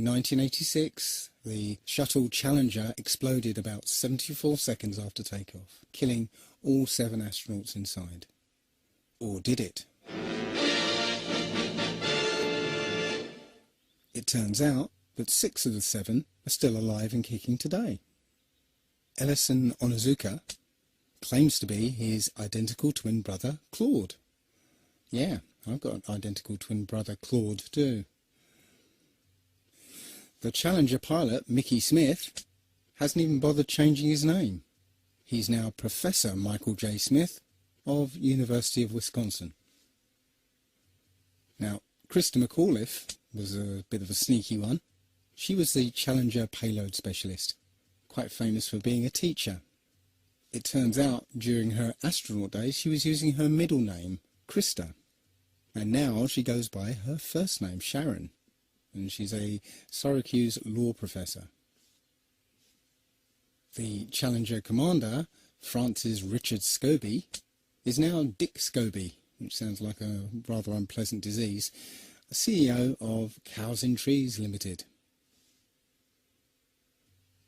In 1986, the shuttle Challenger exploded about 74 seconds after takeoff, killing all 7 astronauts inside. Or did it? It turns out that 6 of the 7 are still alive and kicking today. Ellison Onizuka claims to be his identical twin brother, Claude. Yeah, I've got an identical twin brother, Claude, too. The Challenger pilot, Mickey Smith, hasn't even bothered changing his name. He's now Professor Michael J. Smith of University of Wisconsin. Now, Krista McAuliffe was a bit of a sneaky one. She was the Challenger payload specialist, quite famous for being a teacher. It turns out during her astronaut days she was using her middle name, Krista, and now she goes by her first name, Sharon, and she's a Syracuse law professor. The Challenger commander, Francis Richard Scobie, is now Dick Scobie, which sounds like a rather unpleasant disease, CEO of Cows in Trees Limited.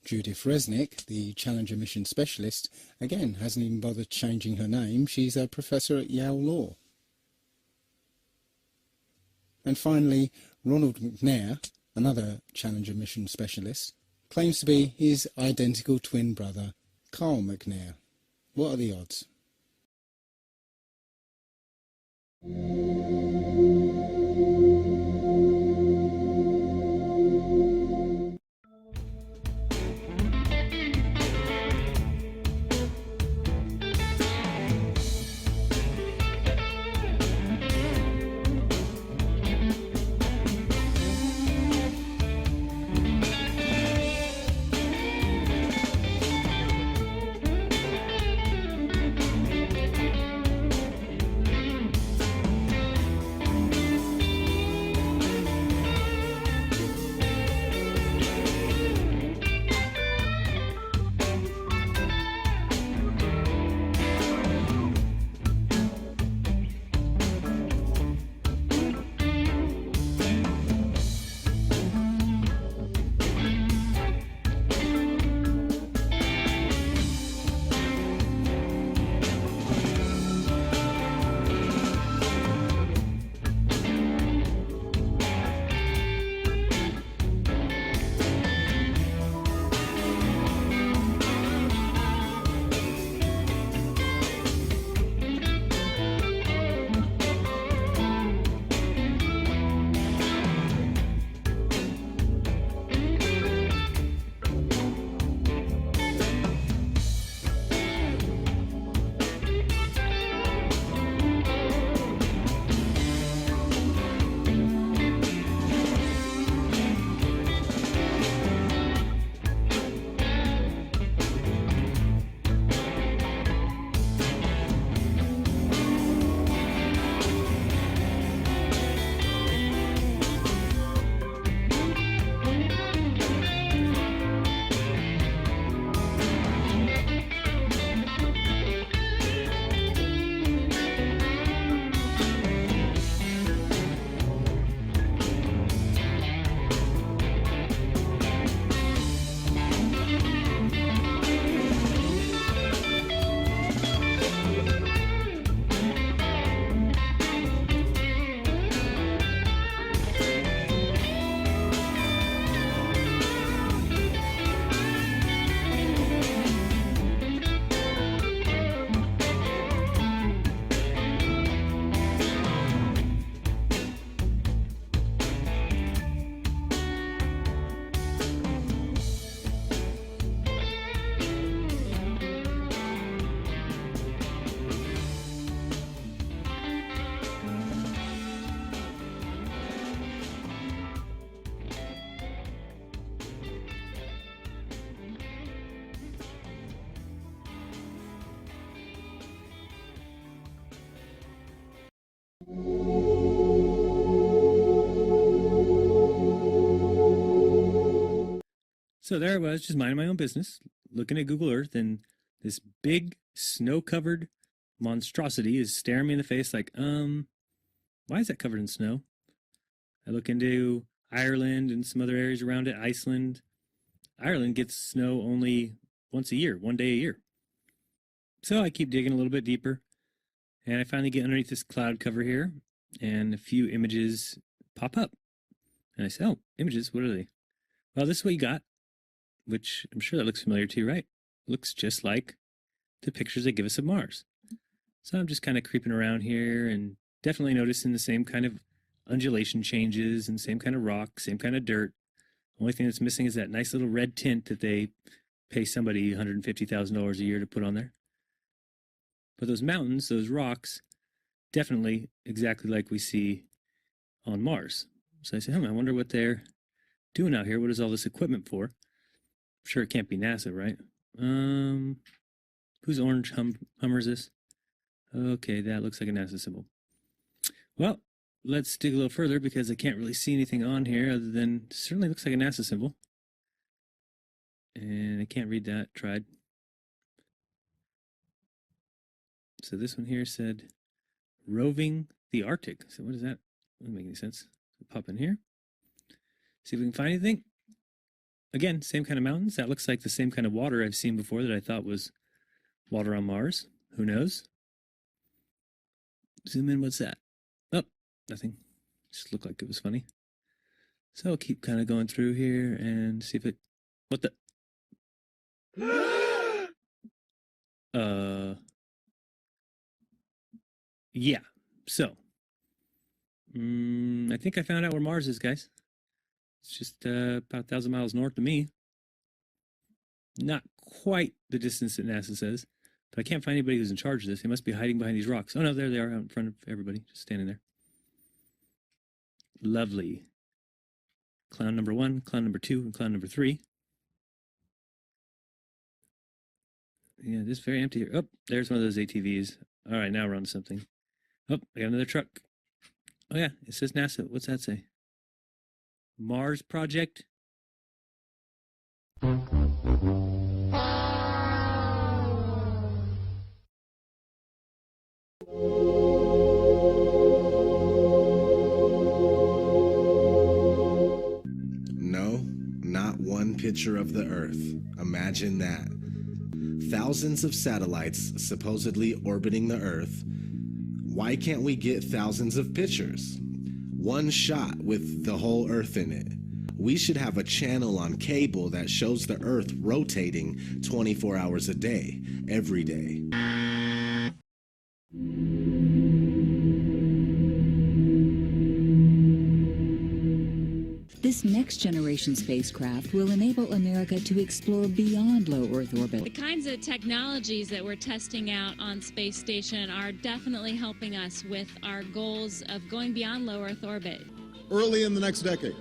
Judith Resnick, the Challenger mission specialist, again hasn't even bothered changing her name. She's a professor at Yale Law. And finally, Ronald McNair, another Challenger mission specialist, claims to be his identical twin brother, Carl McNair. What are the odds? So there I was, just minding my own business, looking at Google Earth, and this big snow-covered monstrosity is staring me in the face like, why is that covered in snow? I look into Ireland and some other areas around it, Iceland. Ireland gets snow only once a year, 1 day a year. So I keep digging a little bit deeper, and I finally get underneath this cloud cover here, and a few images pop up. And I say, oh, images, what are they? Well, this is what you got, which I'm sure that looks familiar to you, right? Looks just like the pictures they give us of Mars. So I'm just kind of creeping around here and definitely noticing the same kind of undulation changes and same kind of rock, same kind of dirt. Only thing that's missing is that nice little red tint that they pay somebody $150,000 a year to put on there. But those mountains, those rocks, definitely exactly like we see on Mars. So I say, I wonder what they're doing out here. What is all this equipment for? I'm sure it can't be NASA, right? Whose orange Hummer is this? Okay, that looks like a NASA symbol. Well, let's dig a little further because I can't really see anything on here other than it certainly looks like a NASA symbol. And I can't read that. Tried. So this one here said roving the Arctic. So what is that? Doesn't make any sense. So pop in here. See if we can find anything. Again, same kind of mountains. That looks like the same kind of water I've seen before that I thought was water on Mars. Who knows? Zoom in. What's that? Oh, nothing. Just looked like it was funny. So I'll keep kind of going through here and see if it... What the... Yeah. So, I think I found out where Mars is, guys. It's just about 1,000 miles north of me. Not quite the distance that NASA says, but I can't find anybody who's in charge of this. They must be hiding behind these rocks. Oh no, there they are out in front of everybody, just standing there. Lovely. Clown number 1, clown number 2, and clown number 3. Yeah, this is very empty here. Oh, there's one of those ATVs. All right, now we're on to something. Oh, I got another truck. Oh yeah, it says NASA. What's that say? Mars Project? No, not one picture of the Earth. Imagine that. Thousands of satellites supposedly orbiting the Earth. Why can't we get thousands of pictures? One shot with the whole Earth in it. We should have a channel on cable that shows the Earth rotating 24 hours a day, every day. This next-generation spacecraft will enable America to explore beyond low Earth orbit. The kinds of technologies that we're testing out on Space Station are definitely helping us with our goals of going beyond low Earth orbit. Early in the next decade,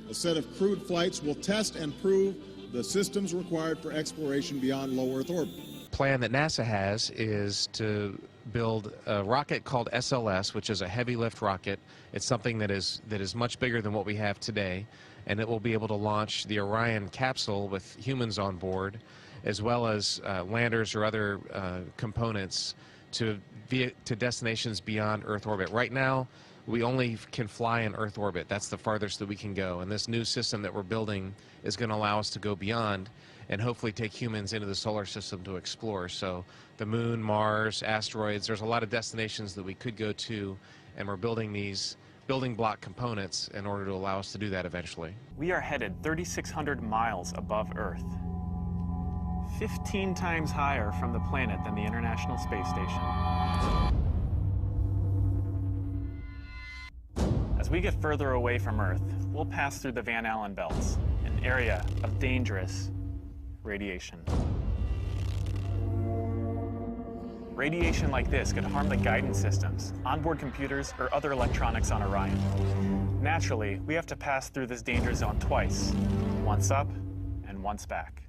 a set of crewed flights will test and prove the systems required for exploration beyond low Earth orbit. The plan that NASA has is to build a rocket called SLS, which is a heavy lift rocket. It's something that is much bigger than what we have today, and it will be able to launch the Orion capsule with humans on board, as well as landers or other components to destinations beyond Earth orbit. Right now, we only can fly in Earth orbit. That's the farthest that we can go, and this new system that we're building is going to allow us to go beyond and hopefully take humans into the solar system to explore. So the moon, Mars, asteroids, there's a lot of destinations that we could go to, and we're building these building block components in order to allow us to do that eventually. We are headed 3,600 miles above Earth, 15 times higher from the planet than the International Space Station. As we get further away from Earth, we'll pass through the Van Allen belts, an area of dangerous radiation. Radiation like this could harm the guidance systems, onboard computers, or other electronics on Orion. Naturally, we have to pass through this danger zone twice, once up and once back.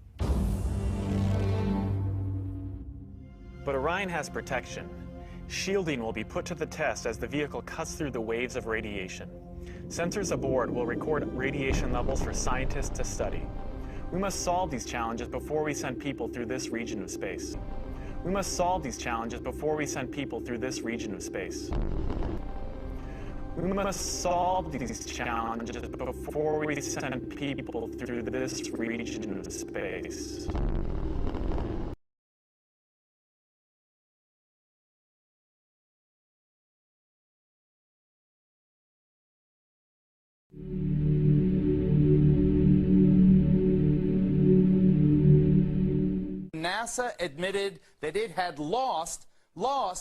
But Orion has protection. Shielding will be put to the test as the vehicle cuts through the waves of radiation. Sensors aboard will record radiation levels for scientists to study. We must solve these challenges before we send people through this region of space. We must solve these challenges before we send people through this region of space. We must solve these challenges before we send people through this region of space. NASA admitted that it had lost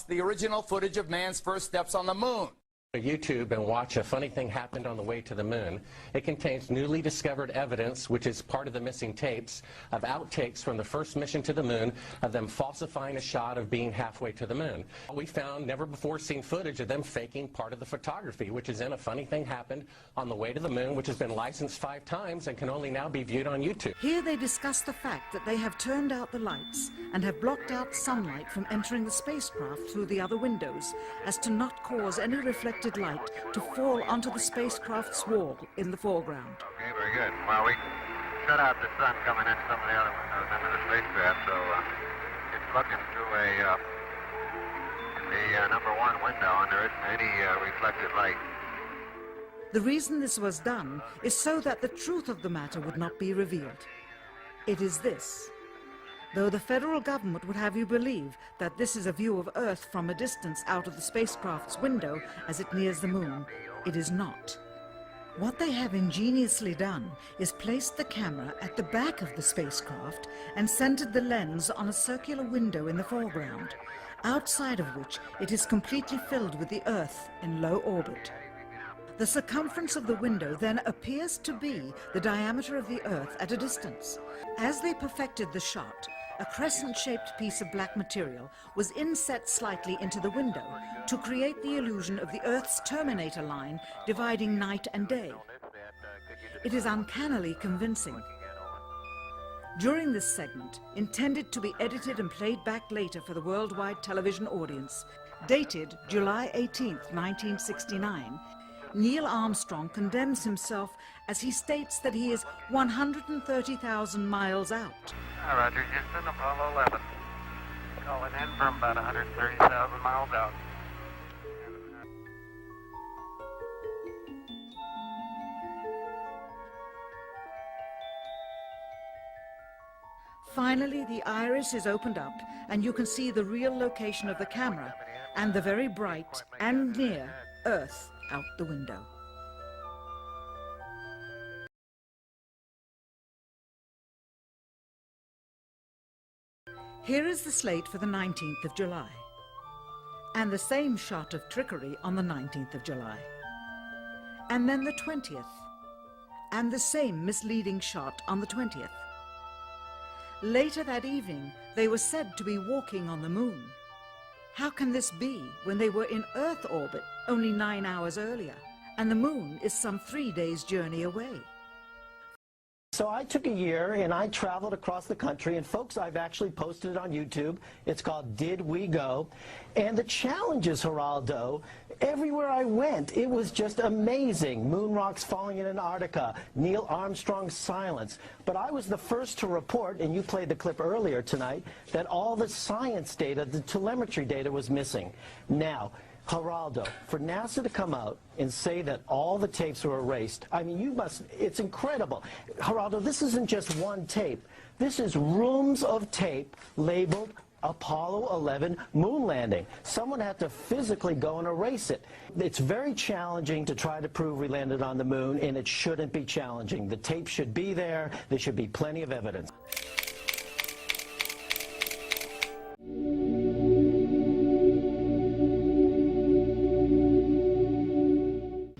the original footage of man's first steps on the moon. YouTube and watch A Funny Thing Happened on the Way to the Moon. It contains newly discovered evidence, which is part of the missing tapes, of outtakes from the first mission to the moon, of them falsifying a shot of being halfway to the moon. We found never before seen footage of them faking part of the photography, which is in A Funny Thing Happened on the Way to the Moon, which has been licensed 5 times and can only now be viewed on YouTube. Here they discuss the fact that they have turned out the lights and have blocked out sunlight from entering the spacecraft through the other windows, as to not cause any reflected light to fall onto the spacecraft's wall in the foreground. Okay, very good. Well, we shut out the sun coming in some of the other windows into the spacecraft, so it's looking through the number 1 window, and there isn't any reflected light. The reason this was done is so that the truth of the matter would not be revealed. It is this. Though the federal government would have you believe that this is a view of Earth from a distance out of the spacecraft's window as it nears the moon, it is not. What they have ingeniously done is placed the camera at the back of the spacecraft and centered the lens on a circular window in the foreground, outside of which it is completely filled with the Earth in low orbit. The circumference of the window then appears to be the diameter of the Earth at a distance. As they perfected the shot, a crescent-shaped piece of black material was inset slightly into the window to create the illusion of the Earth's terminator line dividing night and day. It is uncannily convincing. During this segment, intended to be edited and played back later for the worldwide television audience, dated July 18th, 1969, Neil Armstrong condemns himself as he states that he is 130,000 miles out. Roger, Houston, Apollo 11. Calling in from about 130,000 miles out. Finally, the iris is opened up and you can see the real location of the camera and the very bright and near Earth out the window. Here is the slate for the 19th of July, and the same shot of trickery on the 19th of July, and then the 20th, and the same misleading shot on the 20th. Later that evening, they were said to be walking on the moon. How can this be when they were in Earth orbit only 9 hours earlier, and the moon is some 3 days' journey away? So I took a year and I traveled across the country, and folks, I've actually posted it on YouTube. It's called Did We Go? And the challenges, Geraldo, everywhere I went, it was just amazing. Moon rocks falling in Antarctica, Neil Armstrong's silence. But I was the first to report, and you played the clip earlier tonight, that all the science data, the telemetry data was missing. Now, Geraldo, for NASA to come out and say that all the tapes were erased, I mean, it's incredible. Geraldo, this isn't just one tape. This is rooms of tape labeled Apollo 11 moon landing. Someone had to physically go and erase it. It's very challenging to try to prove we landed on the moon, and it shouldn't be challenging. The tape should be there. There should be plenty of evidence.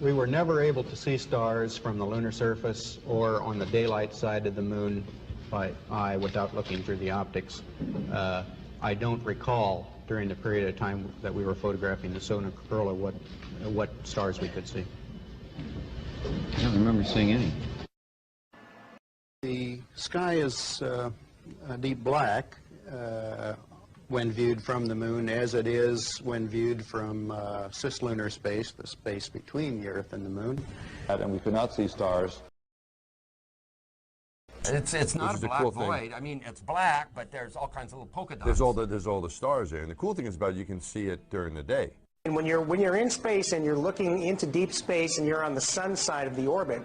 We were never able to see stars from the lunar surface or on the daylight side of the moon by eye without looking through the optics. I don't recall during the period of time that we were photographing the solar corona what stars we could see. I don't remember seeing any. The sky is deep black when viewed from the moon, as it is when viewed from cislunar space, the space between the Earth and the moon. And we could not see stars. It's not a black void. I mean, it's black, but there's all kinds of little polka dots. There's all the stars there, and the cool thing is about it, you can see it during the day. And when you're in space and you're looking into deep space and you're on the sun side of the orbit,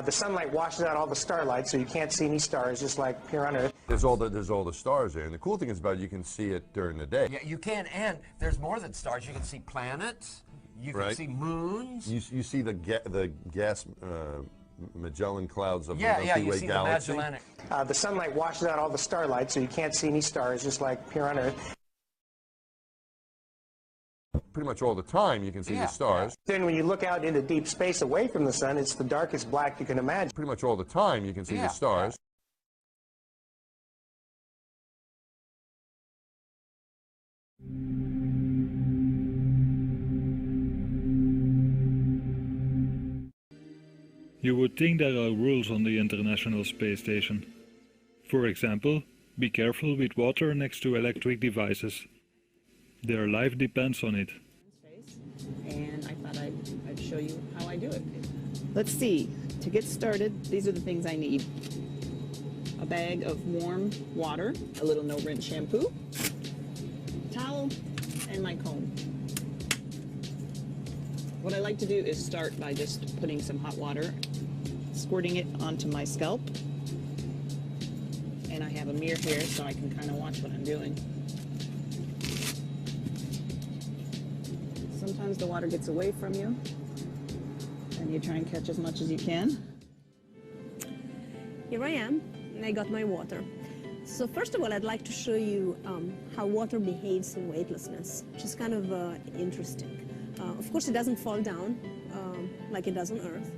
the sunlight washes out all the starlight, so you can't see any stars, just like here on Earth. There's all the stars there, and the cool thing is about it, you can see it during the day. Yeah, you can, and there's more than stars. You can see planets. You can see moons. You see the gas Magellan clouds of the Milky you Way see galaxy. the Magellanic. The sunlight washes out all the starlight, so you can't see any stars, just like here on Earth. Pretty much all the time you can see the stars. Then when you look out into deep space away from the sun, it's the darkest black you can imagine. Pretty much all the time you can see the stars. You would think there are rules on the International Space Station. For example, be careful with water next to electric devices. Their life depends on it. And I thought I'd show you how I do it. Let's see. To get started, these are the things I need. A bag of warm water, a little no-rinse shampoo, towel, and my comb. What I like to do is start by just putting some hot water, squirting it onto my scalp. And I have a mirror here so I can kind of watch what I'm doing. Sometimes the water gets away from you, and you try and catch as much as you can. Here I am, and I got my water. So first of all, I'd like to show you how water behaves in weightlessness, which is kind of interesting. Of course, it doesn't fall down like it does on Earth,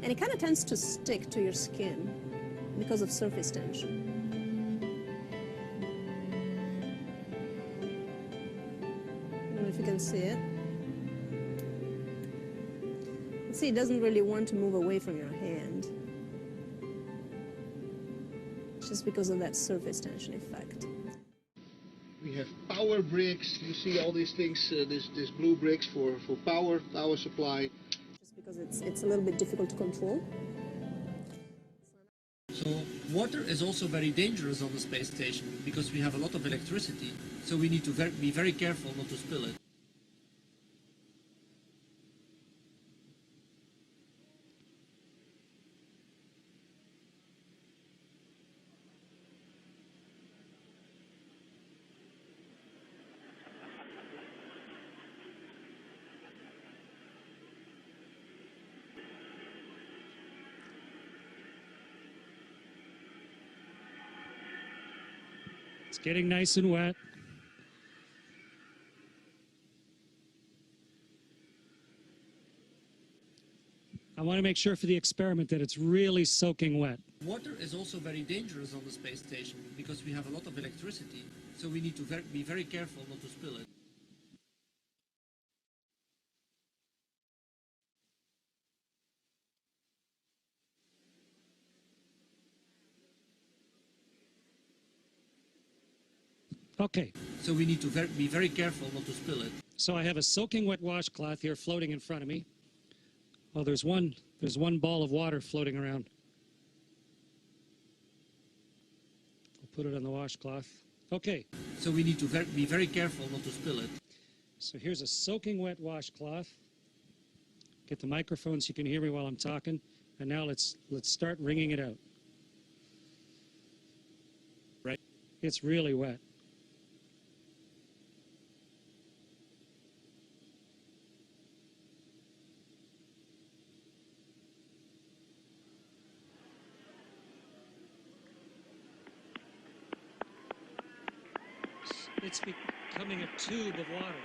and it kind of tends to stick to your skin because of surface tension. I don't know if you can see it. See, it doesn't really want to move away from your hand, just because of that surface tension effect. We have power bricks. You see all these things, this blue bricks for power supply. Just because it's a little bit difficult to control. So water is also very dangerous on the space station because we have a lot of electricity. So we need to be very careful not to spill it. It's getting nice and wet. I want to make sure for the experiment that it's really soaking wet. Water is also very dangerous on the space station because we have a lot of electricity. So we need to be very careful not to spill it. Okay. So we need to be very careful not to spill it. So I have a soaking wet washcloth here floating in front of me. Oh, there's one ball of water floating around. I'll put it on the washcloth. Okay. So we need to be very careful not to spill it. So here's a soaking wet washcloth. Get the microphone so you can hear me while I'm talking. And now let's start wringing it out. Right. It's really wet. It's becoming a tube of water.